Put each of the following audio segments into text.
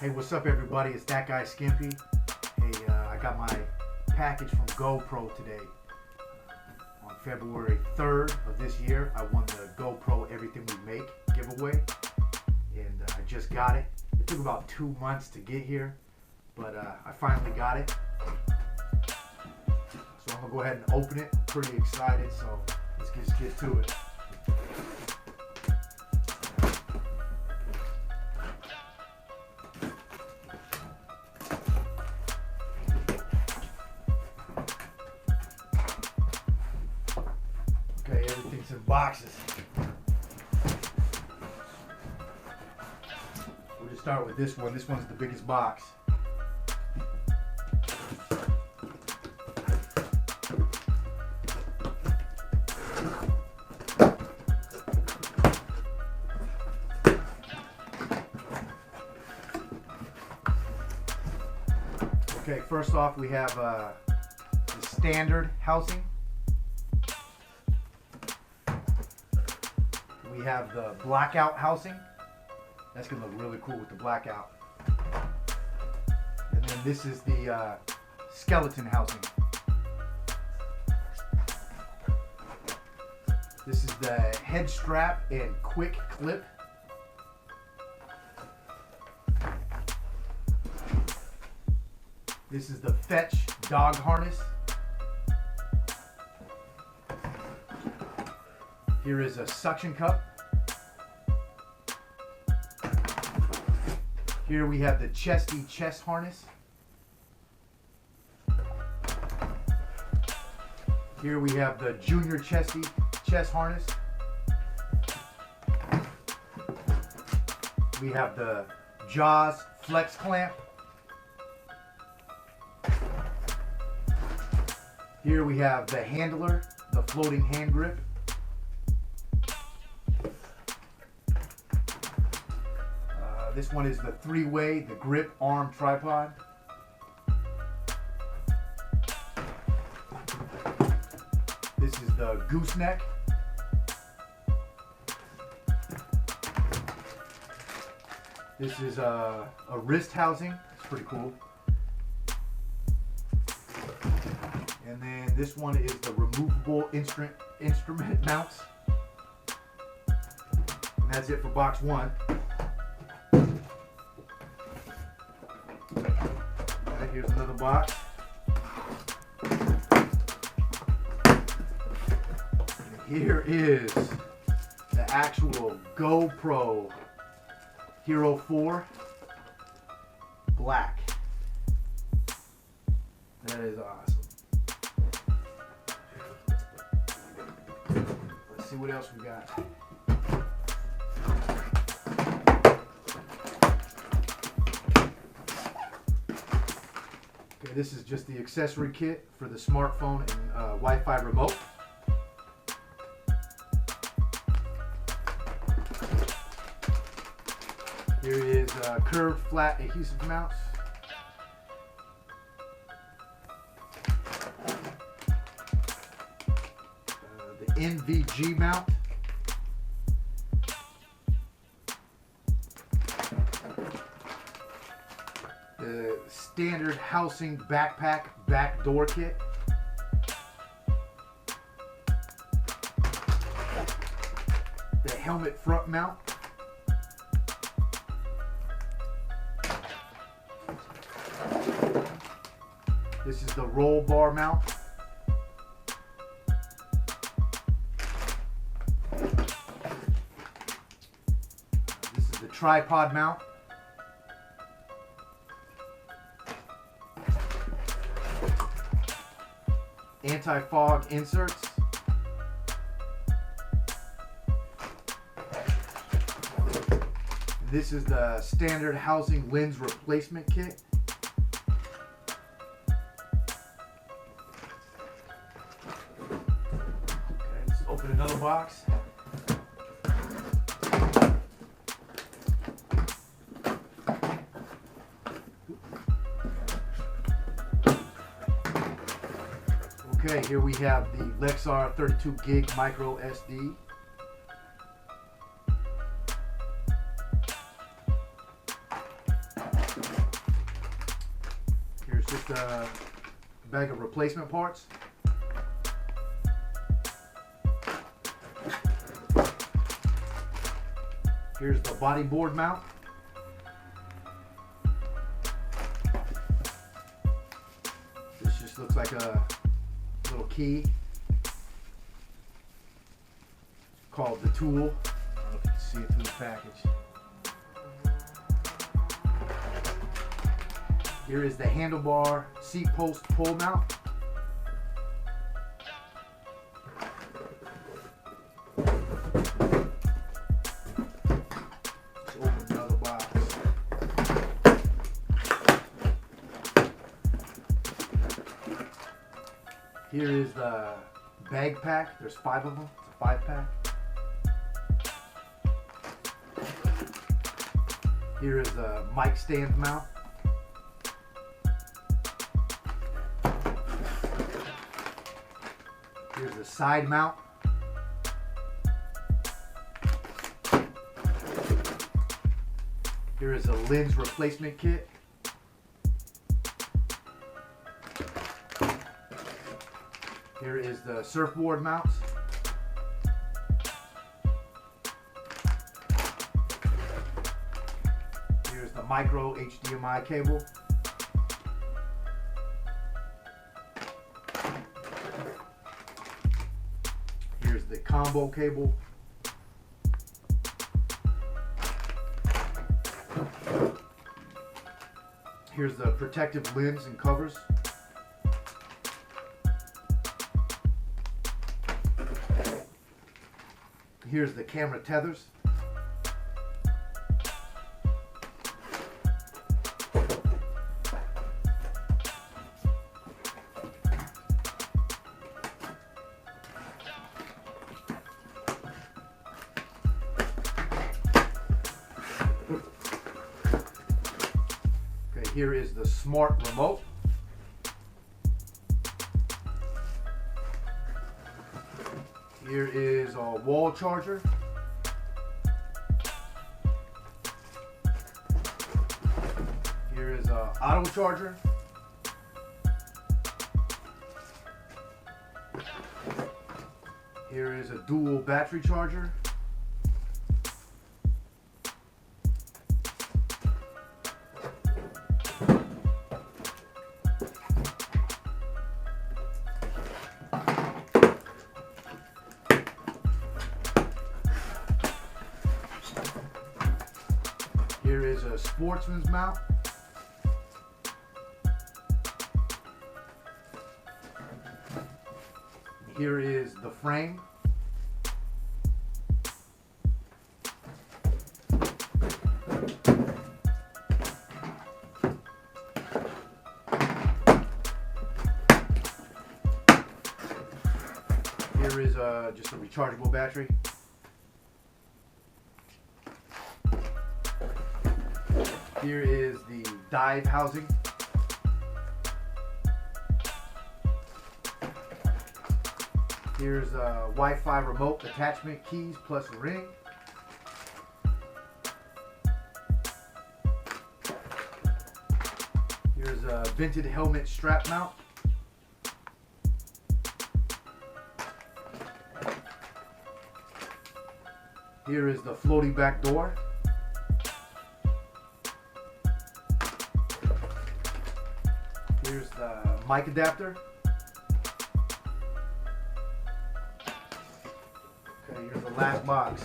Hey, what's up everybody? It's that guy Skimpy. Hey, I got my package from GoPro today. On February 3rd of this year, I won the GoPro Everything We Make giveaway. And I just got it. It took about 2 months to get here, but I finally got it. So I'm gonna go ahead and open it. I'm pretty excited, so let's just get to it. Okay, everything's in boxes. We'll just start with this one. This one's the biggest box. Okay, first off we have the standard housing. We have the blackout housing. That's gonna look really cool with the blackout. And then this is the skeleton housing. This is the head strap and quick clip. This is the fetch dog harness. Here is a suction cup. Here we have the chesty chest harness. Here we have the junior chesty chest harness. We have the Jaws flex clamp. Here we have the handler, the floating hand grip. This one is the three-way, the grip arm tripod. This is the gooseneck. This is a wrist housing. It's pretty cool. And then this one is the removable instrument mounts. And that's it for box one. Right, here's another box. And here is the actual GoPro Hero 4 Black. That is awesome. Let's see what else we got. Okay, this is just the accessory kit for the smartphone and Wi-Fi remote. Here is curved flat adhesive mounts. The NVG mount. The standard housing backpack back door kit. The helmet front mount. This is the roll bar mount. This is the tripod mount. Anti-fog inserts. This is the standard housing lens replacement kit. Okay, let's open another box. Okay, here we have the Lexar 32 gig micro SD. just a bag of replacement parts. Here's the body board mount. This just looks like a little key called the tool. I don't know if you can see it through the package. Here is the handlebar seat post pull mount. Let's open another box. Here is the bag pack. There's 5 of them. It's a 5-pack. Here is a mic stand mount. Here's the side mount. Here is a lens replacement kit. Here is the surfboard mounts. Here's the micro HDMI cable. Here's the combo cable. Here's the protective lens and covers. Here's the camera tethers. Okay, here is the smart remote. Here is a wall charger. Here is a auto charger. Here is a dual battery charger. Here is a sportsman's mount. Here is the frame. Here is just a rechargeable battery. Here is the dive housing. Here's a Wi-Fi remote attachment keys plus a ring. Here's a vented helmet strap mount. Here is the floating back door. Here's the mic adapter. Okay, here's the last box.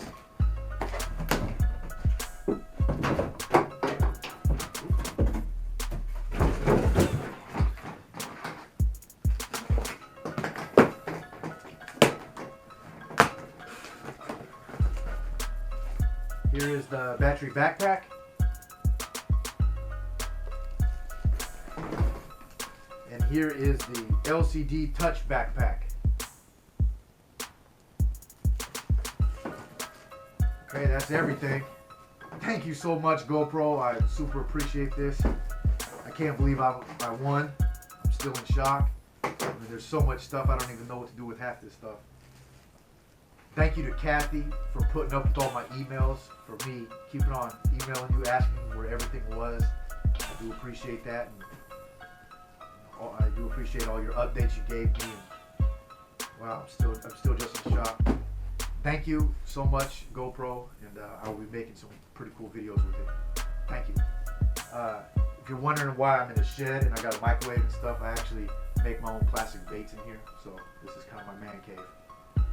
Here is the battery backpack. And here is the LCD touch backpack. Okay, that's everything. Thank you so much, GoPro. I super appreciate this. I can't believe I won. I'm still in shock. I mean, there's so much stuff, I don't even know what to do with half this stuff. Thank you to Kathy for putting up with all my emails, for me keeping on emailing you, asking where everything was. I do appreciate that. And I do appreciate all your updates you gave me. And, wow, I'm still just in shock. Thank you so much, GoPro, and I'll be making some pretty cool videos with it. Thank you. If you're wondering why I'm in a shed and I got a microwave and stuff, I actually make my own plastic baits in here, so this is kind of my man cave.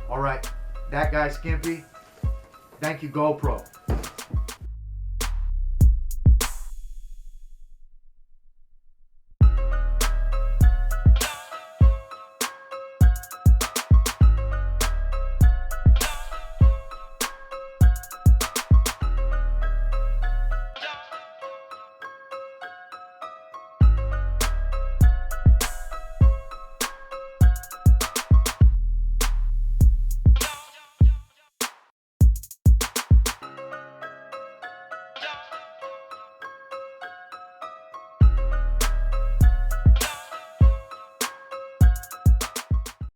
All right, that guy Skimpy. Thank you, GoPro.